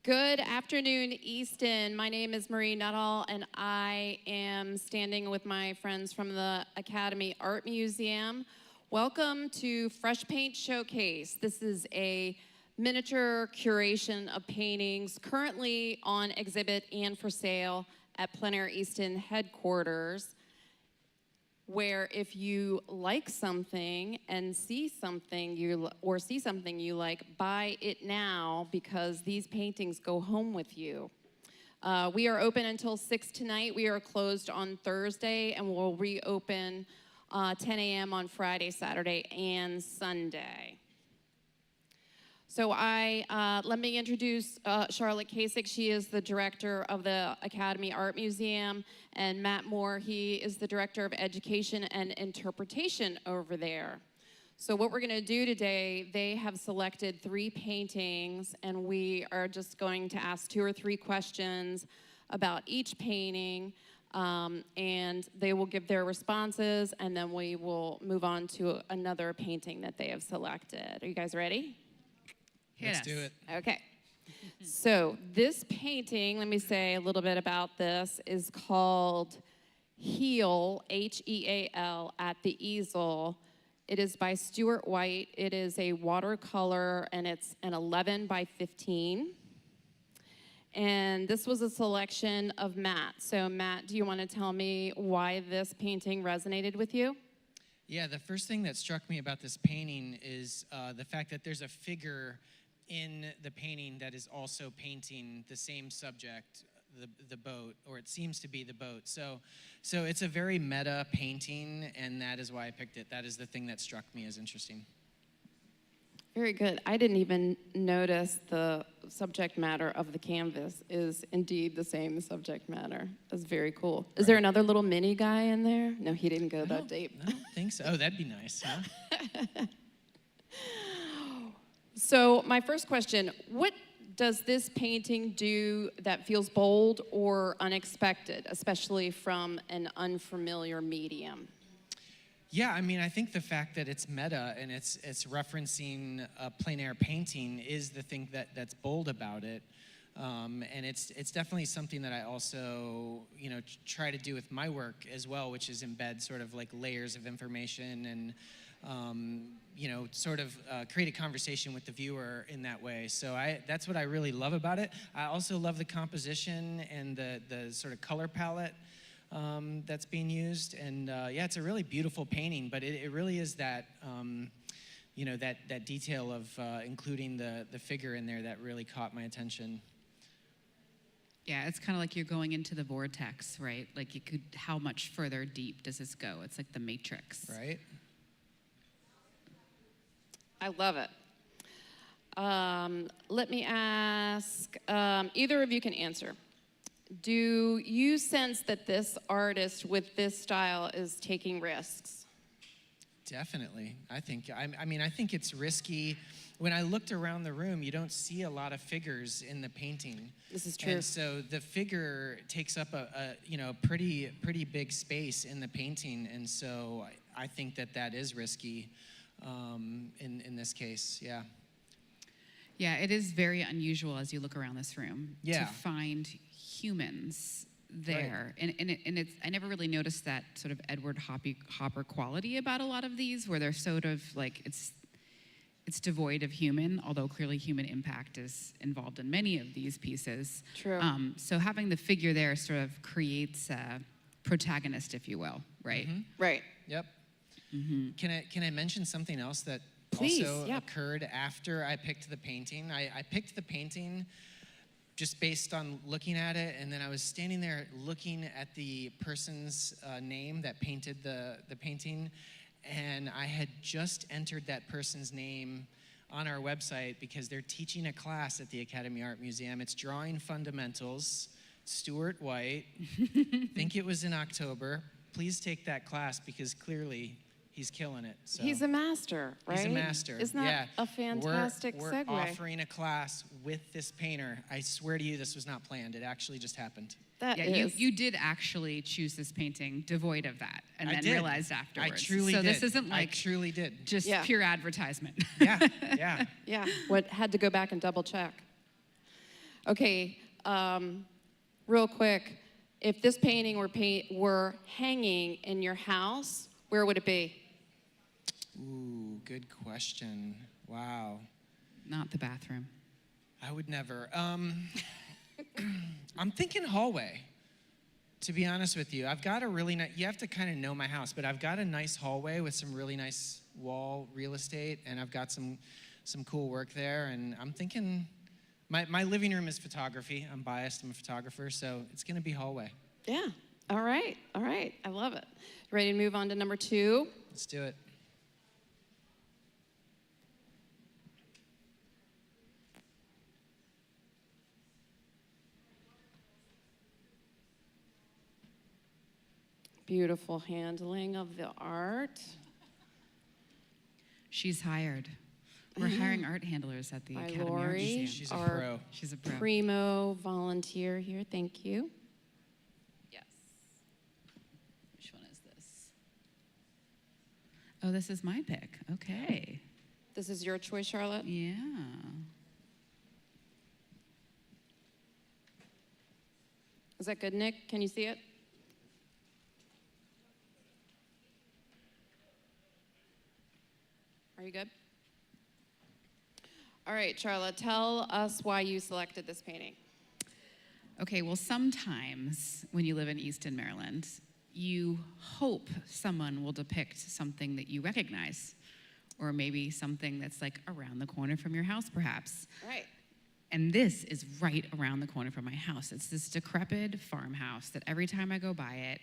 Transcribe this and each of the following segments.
Good afternoon, Easton. My name is Marie Nuttall, and I am standing with my friends from the Academy Art Museum. Welcome to Fresh Paint Showcase. This is a miniature curation of paintings currently on exhibit and for sale at Plein Air Easton Headquarters, where if you like something and see something you like, buy it now because these paintings go home with you. We are open until 6 tonight. We are closed on Thursday, and we'll reopen 10 a.m. on Friday, Saturday, and Sunday. So let me introduce Charlotte Kasich. She is the director of the Academy Art Museum, and Matt Moore, he is the director of education and interpretation over there. So what we're gonna do today, they have selected 3 paintings, and we are just going to ask 2 or 3 questions about each painting, and they will give their responses, and then we will move on to another painting that they have selected. Are you guys ready? Let's do it. Okay. So this painting, let me say a little bit about this, is called Heal, H-E-A-L, at the Easel. It is by Stuart White. It is a watercolor, and it's an 11 by 15. And this was a selection of Matt. So Matt, do you want to tell me why this painting resonated with you? Yeah, the first thing that struck me about this painting is the fact that there's a figure in the painting that is also painting the same subject, the boat, or it seems to be the boat. So it's a very meta painting, and that is why I picked it. That is the thing that struck me as interesting. Very good. I didn't even notice the subject matter of the canvas is indeed the same subject matter. That's very cool. Is there another little mini guy in there? No, he didn't go that deep. I don't think so. Oh, that'd be nice, huh? So my first question, what does this painting do that feels bold or unexpected, especially from an unfamiliar medium? Yeah, I mean, I think the fact that it's meta and it's referencing a plein air painting is the thing that's bold about it. And it's definitely something that I also, try to do with my work as well, which is embed sort of like layers of information and, create a conversation with the viewer in that way. So that's what I really love about it. I also love the composition and the sort of color palette that's being used. And yeah, it's a really beautiful painting, but it really is that, that detail of including the figure in there that really caught my attention. Yeah, it's kind of like you're going into the vortex, right? Like how much further deep does this go? It's like the Matrix. Right. I love it. Let me ask, either of you can answer. Do you sense that this artist with this style is taking risks? Definitely. I think it's risky. When I looked around the room, you don't see a lot of figures in the painting. This is true. And so the figure takes up a pretty big space in the painting, and so I think that is risky in this case. Yeah. Yeah, it is very unusual as you look around this room to find humans there. Right. And it's I never really noticed that sort of Edward Hopper quality about a lot of these, where they're sort of like it's devoid of human, although clearly human impact is involved in many of these pieces. True. So having the figure there sort of creates a protagonist, if you will, right? Mm-hmm. Right. Yep. Mm-hmm. Can I mention something else that Please, also occurred after I picked the painting? I picked the painting just based on looking at it, and then I was standing there looking at the person's name that painted the painting, and I had just entered that person's name on our website because they're teaching a class at the Academy Art Museum. It's Drawing Fundamentals, Stuart White. I think it was in October. Please take that class because clearly he's killing it. So. He's a master, right? He's a master. Isn't that a fantastic we're segue? We're offering a class with this painter. I swear to you, this was not planned. It actually just happened. You did actually choose this painting devoid of that, and then realized afterwards. I truly did. So this isn't like I truly did. Just pure advertisement. Yeah. Yeah. What had to go back and double check. Okay, real quick, if this painting were hanging in your house, where would it be? Ooh, good question. Wow. Not the bathroom. I would never. I'm thinking hallway, to be honest with you. I've got a really nice, you have to kind of know my house, but I've got a nice hallway with some really nice wall real estate, and I've got some cool work there, and I'm thinking, my living room is photography. I'm biased, I'm a photographer, so it's gonna be hallway. Yeah, all right, I love it. Ready to move on to number 2? Let's do it. Beautiful handling of the art. She's hired. We're hiring art handlers at the By Academy Art Lori. Museum. She's a Our pro. She's a pro. Primo volunteer here, thank you. Yes. Which one is this? Oh, this is my pick. Okay. This is your choice, Charlotte? Yeah. Is that good, Nick? Can you see it? Are you good? All right, Charlotte, tell us why you selected this painting. Okay, well, sometimes when you live in Easton, Maryland, you hope someone will depict something that you recognize, or maybe something that's like around the corner from your house, perhaps. Right. And this is right around the corner from my house. It's this decrepit farmhouse that every time I go by it,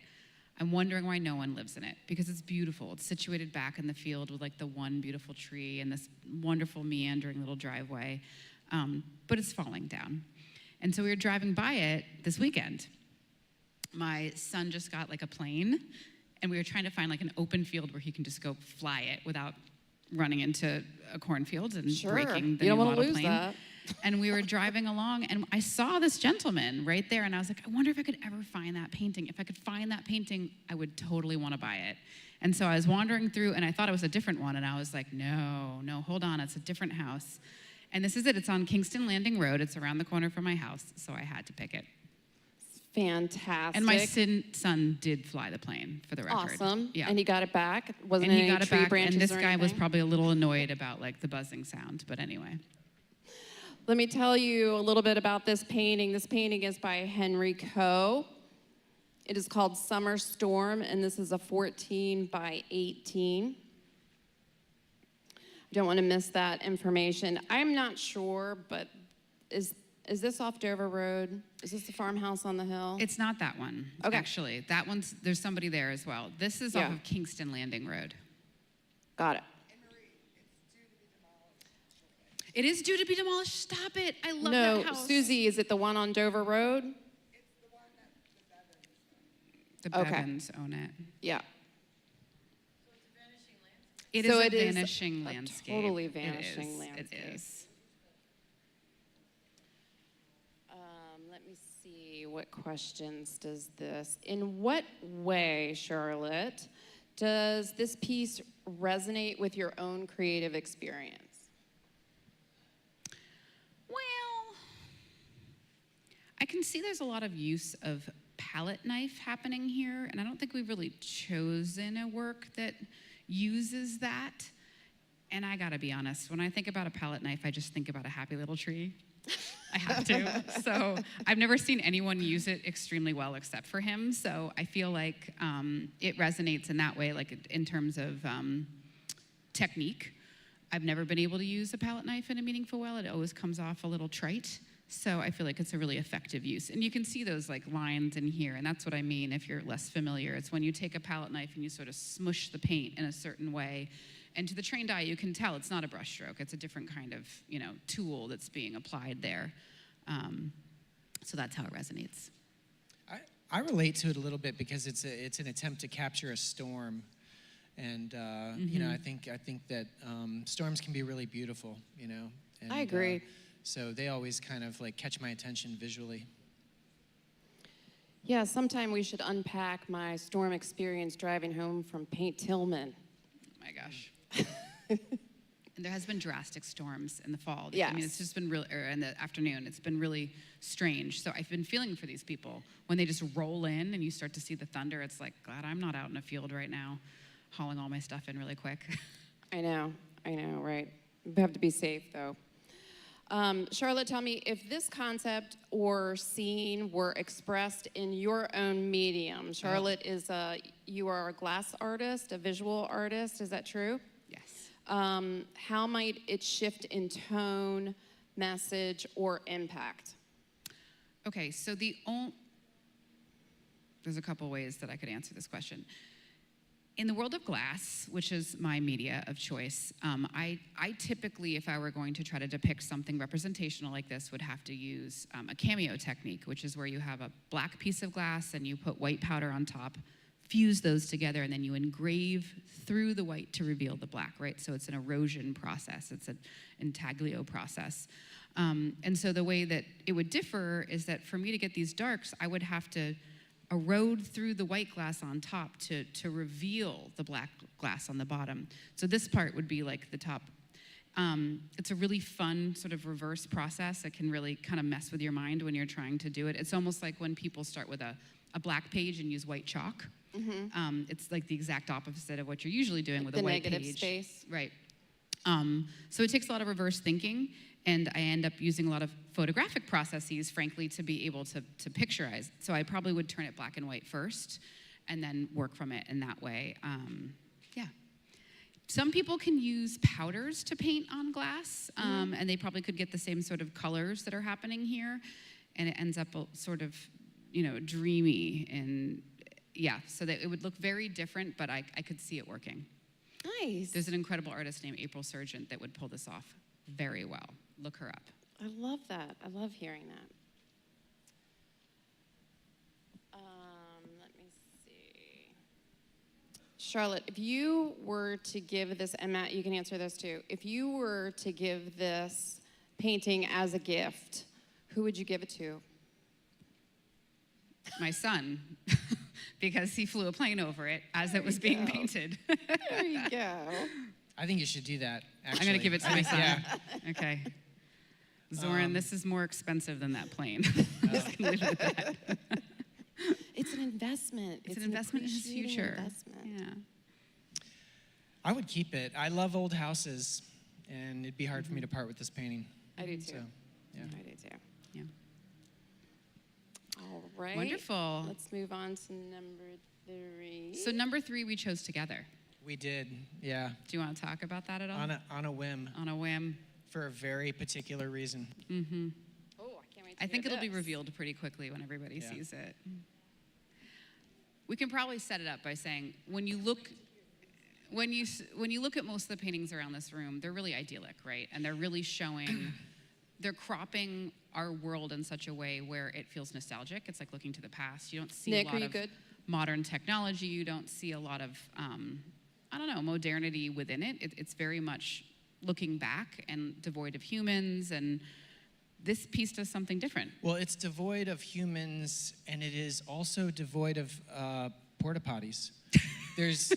I'm wondering why no one lives in it, because it's beautiful. It's situated back in the field with like the one beautiful tree and this wonderful meandering little driveway, but it's falling down. And so we were driving by it this weekend. My son just got like a plane, and we were trying to find like an open field where he can just go fly it without running into a cornfield and Sure. breaking the You don't new wanna model lose plane. that. And we were driving along, and I saw this gentleman right there, and I was like, I wonder if I could ever find that painting. If I could find that painting, I would totally want to buy it. And so I was wandering through, and I thought it was a different one, and I was like, no, hold on, it's a different house. And this is it. It's on Kingston Landing Road. It's around the corner from my house, so I had to pick it. Fantastic. And my son did fly the plane, for the record. Awesome. Yeah. And he got it back? Wasn't And he any got it tree back, branches and this or guy was anything? probably a little annoyed about like the buzzing sound, but anyway. Let me tell you a little bit about this painting. This painting is by Henry Coe. It is called Summer Storm, and this is a 14 by 18. I don't want to miss that information. I'm not sure, but is this off Dover Road? Is this the farmhouse on the hill? It's not that one, Okay. actually. That one's, there's somebody there as well. This is Yeah. off of Kingston Landing Road. Got it. It is due to be demolished. Stop it. I love No, that house. Susie, is it the one on Dover Road? The Okay. Bevins own it. Yeah. It So is it a is vanishing a landscape. totally It vanishing is. landscape. It is. Let me see, what questions does this, in what way, Charlotte, does this piece resonate with your own creative experience? Well, I can see there's a lot of use of palette knife happening here, and I don't think we've really chosen a work that uses that. And I gotta be honest, when I think about a palette knife, I just think about a happy little tree. I have to. So I've never seen anyone use it extremely well except for him. So I feel like it resonates in that way, like in terms of technique. I've never been able to use a palette knife in a meaningful way. It always comes off a little trite. So I feel like it's a really effective use. And you can see those like lines in here, and that's what I mean if you're less familiar. It's when you take a palette knife and you sort of smush the paint in a certain way. And to the trained eye, you can tell it's not a brush stroke. It's a different kind of, tool that's being applied there. So that's how it resonates. I relate to it a little bit because it's an attempt to capture a storm, and I think that storms can be really beautiful, And, I agree. So they always kind of like catch my attention visually. Yeah, sometime we should unpack my storm experience driving home from Paint Tillman. Oh my gosh. And there has been drastic storms in the fall. I Yes. mean, it's just been really, or in the afternoon, it's been really strange. So I've been feeling for these people. When they just roll in and you start to see the thunder, it's like, God, I'm not out in a field right now, hauling all my stuff in really quick. I know, right? We have to be safe, though. Charlotte, tell me, if this concept or scene were expressed in your own medium, Charlotte you are a glass artist, a visual artist, is that true? Yes. How might it shift in tone, message, or impact? Okay, so there's a couple ways that I could answer this question. In the world of glass, which is my media of choice, I typically, if I were going to try to depict something representational like this, would have to use a cameo technique, which is where you have a black piece of glass and you put white powder on top, fuse those together, and then you engrave through the white to reveal the black, right? So it's an erosion process. It's an intaglio process. And so the way that it would differ is that for me to get these darks, I would have to erode through the white glass on top to reveal the black glass on the bottom. So this part would be like the top. It's a really fun sort of reverse process. It can really kind of mess with your mind when you're trying to do it. It's almost like when people start with a black page and use white chalk. Mm-hmm. It's like the exact opposite of what you're usually doing with a white page. The negative space. Right. So it takes a lot of reverse thinking, and I end up using a lot of photographic processes, frankly, to be able to picturize. So I probably would turn it black and white first, and then work from it in that way. Yeah. Some people can use powders to paint on glass, and they probably could get the same sort of colors that are happening here, and it ends up sort of, dreamy and yeah, so that it would look very different, but I could see it working. Nice. There's an incredible artist named April Sargent that would pull this off very well. Look her up. I love that. I love hearing that. Let me see. Charlotte, if you were to give this, and Matt, you can answer this too. If you were to give this painting as a gift, who would you give it to? My son, because he flew a plane over it as it was being painted. There you go. I think you should do that, actually. I'm going to give it to my son. Yeah. Okay. Zoran, this is more expensive than that plane. Just gonna leave it at that. It's an investment. It's an investment in his appreciating future. investment. Yeah. I would keep it. I love old houses, and it'd be hard for me to part with this painting. I do too. So, yeah. I do too. Yeah. All right. Wonderful. Let's move on to number 3. So number 3 we chose together. We did, yeah. Do you want to talk about that at all? On a whim. On a whim. For a very particular reason. Mm-hmm. Oh, I can't wait to I think hear it'll be this. revealed pretty quickly when everybody Yeah. sees it. We can probably set it up by saying when you look at most of the paintings around this room, they're really idyllic, right? And they're really showing, they're cropping our world in such a way where it feels nostalgic. It's like looking to the past. You don't see Nick, a lot are you of good? modern technology. You don't see a lot of, modernity within it. It's very much looking back and devoid of humans, and this piece does something different. Well, it's devoid of humans, and it is also devoid of porta potties. There's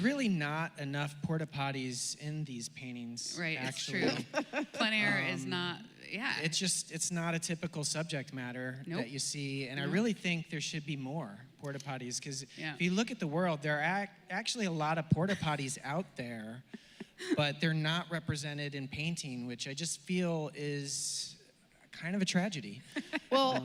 really not enough porta potties in these paintings. Right, actually. it's true. Plein air is not, yeah. It's not a typical subject matter Nope. that you see, and I really think there should be more porta potties, because Yeah. if you look at the world, there are actually a lot of porta potties out there, but they're not represented in painting, which I just feel is kind of a tragedy. Well,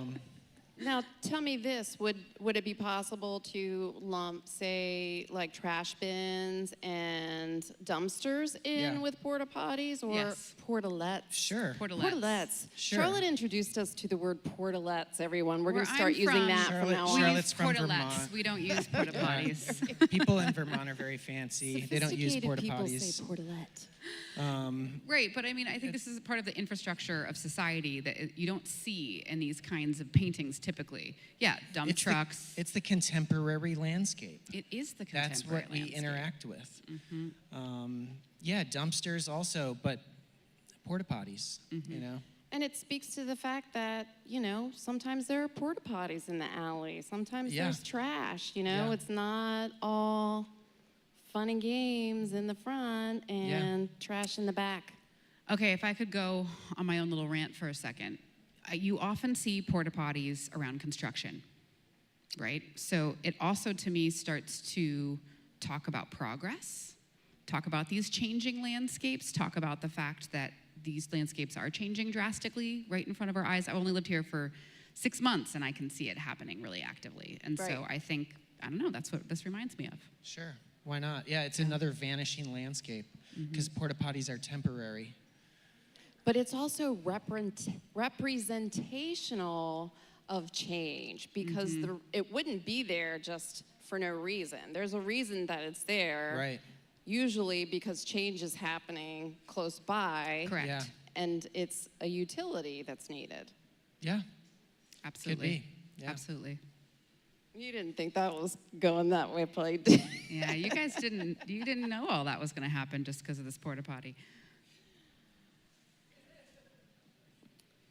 now tell me this: would it be possible to lump, say, like trash bins and dumpsters in Yeah. with porta potties or Yes. portalets? Sure. Portalets. Sure. Charlotte introduced us to the word portalets. Everyone, we're Where going to start I'm using from, that from Charlotte- now We on. Charlotte's use from portalets. Vermont. We don't use porta potties. People in Vermont are very fancy. They don't use Sophisticated porta people potties. say portalet. Right, but I mean, I think this is part of the infrastructure of society that you don't see in these kinds of paintings typically. Yeah, dump trucks. It's the contemporary landscape. It is the That's contemporary what we landscape. interact with. Yeah, dumpsters also, but porta potties, you know? And it speaks to the fact that, sometimes there are porta potties in the alley. Sometimes Yeah. there's trash, Yeah. It's not all fun and games in the front and trash in the back. Okay, if I could go on my own little rant for a second. You often see porta potties around construction, right? So it also, to me, starts to talk about progress, talk about these changing landscapes, talk about the fact that these landscapes are changing drastically right in front of our eyes. I've only lived here for 6 months, and I can see it happening really actively. And so I think, I don't know, that's what this reminds me of. Sure, why not? Yeah, it's another vanishing landscape because porta potties are temporary. But it's also representational of change because it wouldn't be there just for no reason. There's a reason that it's there. Right. Usually because change is happening close by. Correct. Yeah. And it's a utility that's needed. Yeah, Absolutely. could be. Yeah. Absolutely. You didn't think that was going that way, Plein. Yeah, you guys didn't know all that was going to happen just because of this porta potty.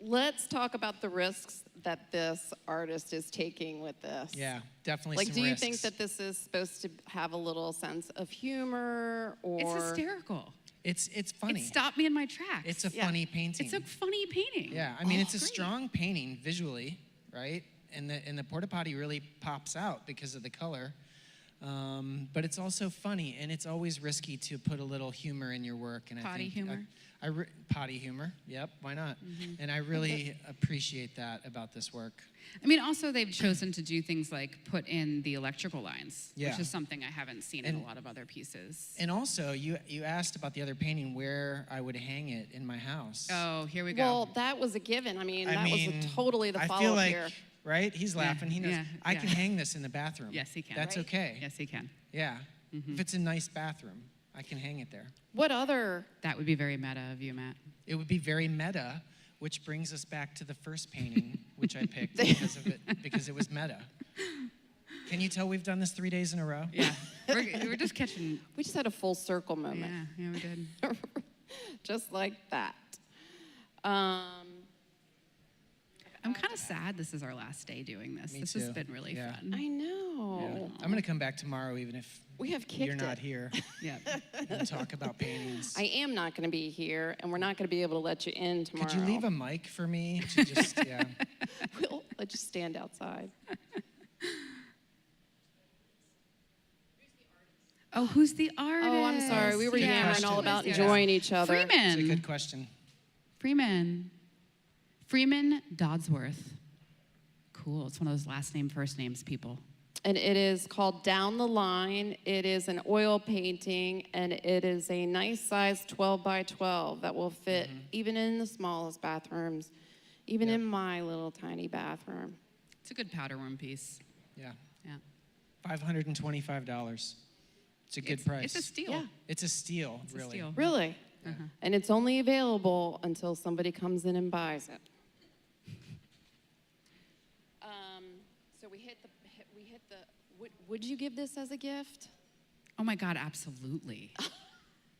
Let's talk about the risks that this artist is taking with this. Yeah, definitely Like, some do you risks. think that this is supposed to have a little sense of humor or? It's hysterical. It's funny. It stopped me in my tracks. It's a funny painting. It's a funny painting. Yeah, I mean, it's a great. strong painting visually, right? And the porta potty really pops out because of the color. But it's also funny, and it's always risky to put a little humor in your work. And Potty I think humor? Potty humor, yep, why not? And I really appreciate that about this work. I mean, also they've chosen to do things like put in the electrical lines, Yeah. which is something I haven't seen in a lot of other pieces. And also, you asked about the other painting where I would hang it in my house. Oh, here we go. Well, that was a given. I mean, that was totally the I feel follow-up like, here. right? He's laughing. He knows. yeah, I yeah. can hang this in the bathroom. Yes, he can. That's Right? okay. Yes, he can. Yeah. If it's a nice bathroom, I can hang it there. What other? That would be very meta of you, Matt. It would be very meta, which brings us back to the first painting, which I picked because it was meta. Can you tell we've done this 3 days in a row? Yeah, we're just catching. We just had a full circle moment. Yeah, we did. Just like that. I'm kind of sad this is our last day doing this. Me This too. has been really Yeah. fun. I know. I'm gonna come back tomorrow, even if We have kicked you're not it. here, Yeah. and talk about paintings. I am not going to be here, and we're not going to be able to let you in tomorrow. Could you leave a mic for me to just, yeah. We'll let you stand outside. Oh, who's the artist? Oh, I'm sorry. We were Good yammering question. all about Yeah. enjoying each other. It's a Freeman. good question. Freeman Dodsworth. Cool. It's one of those last name, first names people. And it is called Down the Line. It is an oil painting, and it is a nice size 12 by 12 that will fit even in the smallest bathrooms, even in my little tiny bathroom. It's a good powder room piece. Yeah. Yeah. $525. It's a good price. It's a steal. Yeah. It's a steal, It's a really. steal. Really? And it's only available until somebody comes in and buys it. So we hit the. Would you give this as a gift? Oh my God, absolutely.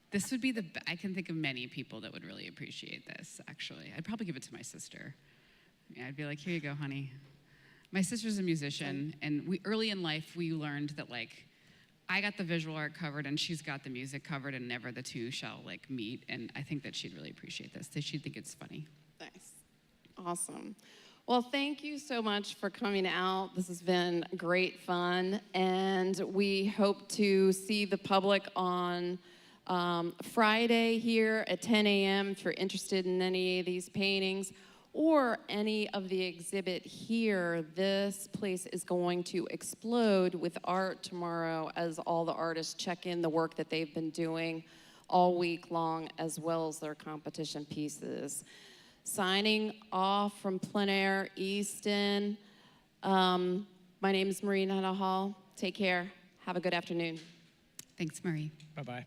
This would be I can think of many people that would really appreciate this, actually. I'd probably give it to my sister. Yeah, I'd be like, here you go, honey. My sister's a musician, and early in life, we learned that, like, I got the visual art covered, and she's got the music covered, and never the two shall, like, meet, and I think that she'd really appreciate this. She'd think it's funny. Nice. Awesome. Well, thank you so much for coming out. This has been great fun, and we hope to see the public on Friday here at 10 a.m. if you're interested in any of these paintings or any of the exhibit here. This place is going to explode with art tomorrow as all the artists check in the work that they've been doing all week long, as well as their competition pieces. Signing off from Plein Air Easton. My name is Marie Hall. Take care. Have a good afternoon. Thanks, Marie. Bye-bye.